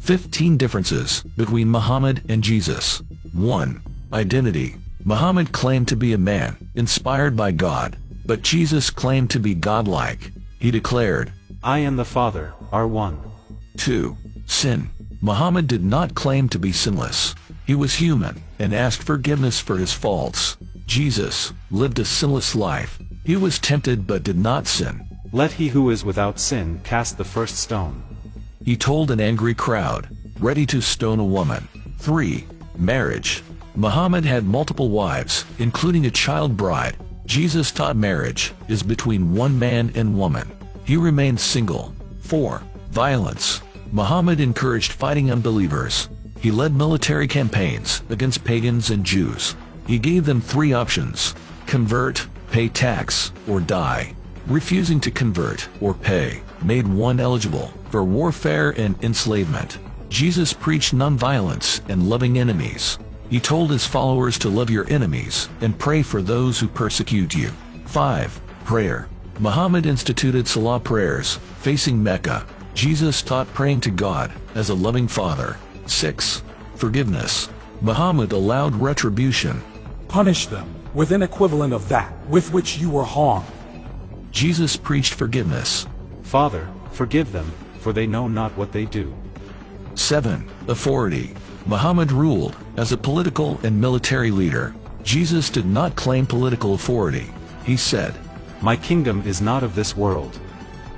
15 differences between Muhammad and Jesus. 1. Identity. Muhammad claimed to be a man, inspired by God, but Jesus claimed to be godlike. He declared, "I and the Father are one." 2. Sin. Muhammad did not claim to be sinless. He was human, and asked forgiveness for his faults. Jesus lived a sinless life. He was tempted but did not sin. "Let he who is without sin cast the first stone." He told an angry crowd, ready to stone a woman. 3. Marriage. Muhammad had multiple wives, including a child bride. Jesus taught marriage is between one man and woman. He remained single. 4. Violence. Muhammad encouraged fighting unbelievers. He led military campaigns against pagans and Jews. He gave them 3 options: convert, pay tax, or die. Refusing to convert or pay made one eligible for warfare and enslavement. Jesus preached nonviolence and loving enemies. He told his followers to love your enemies and pray for those who persecute you. 5. Prayer. Muhammad instituted Salah prayers facing Mecca. Jesus taught praying to God as a loving father. 6. Forgiveness. Muhammad allowed retribution. Punish them with an equivalent of that with which you were harmed. Jesus preached forgiveness. "Father, forgive them, for they know not what they do." 7. Authority. Muhammad ruled as a political and military leader. Jesus did not claim political authority. He said, "My kingdom is not of this world."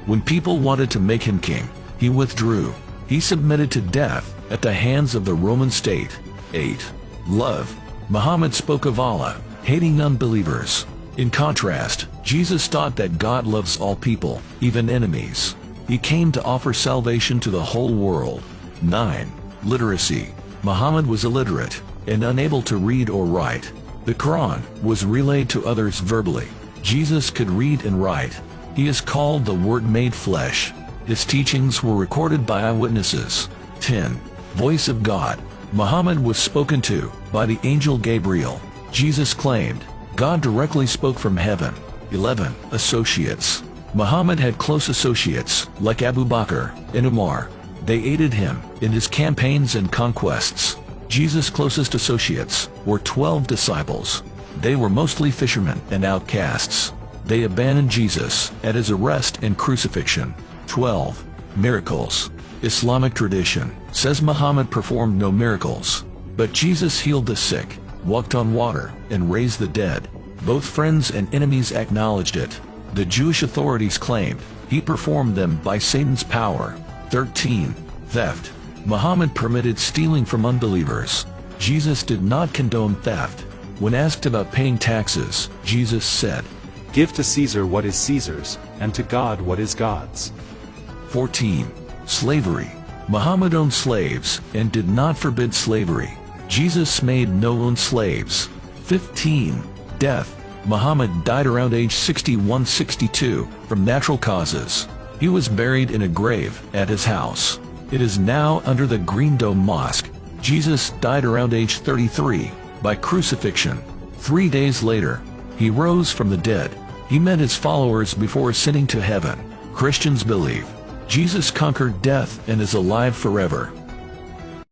When people wanted to make him king, he withdrew. He submitted to death at the hands of the Roman state. 8. Love. Muhammad spoke of Allah, hating unbelievers. In contrast, Jesus taught that God loves all people, even enemies. He came to offer salvation to the whole world. 9. Literacy. Muhammad was illiterate and unable to read or write. The Quran was relayed to others verbally. Jesus could read and write. He is called the Word made flesh. His teachings were recorded by eyewitnesses. 10. Voice of God. Muhammad was spoken to by the angel Gabriel. Jesus claimed God directly spoke from heaven. 11. Associates. Muhammad had close associates like Abu Bakr and Umar. They aided him in his campaigns and conquests. Jesus' closest associates were 12 disciples. They were mostly fishermen and outcasts. They abandoned Jesus at his arrest and crucifixion. 12. Miracles. Islamic tradition says Muhammad performed no miracles, but Jesus healed the sick, walked on water, and raised the dead. Both friends and enemies acknowledged it. The Jewish authorities claimed he performed them by Satan's power. 13. Theft. Muhammad permitted stealing from unbelievers. Jesus did not condone theft. When asked about paying taxes, Jesus said, "Give to Caesar what is Caesar's, and to God what is God's." 14. Slavery. Muhammad owned slaves and did not forbid slavery. Jesus made no own slaves. 15. Death. Muhammad died around age 61-62 from natural causes. He was buried in a grave at his house. It is now under the Green Dome Mosque. Jesus died around age 33 by crucifixion. 3 days later, he rose from the dead. He met his followers before ascending to heaven. Christians believe Jesus conquered death and is alive forever.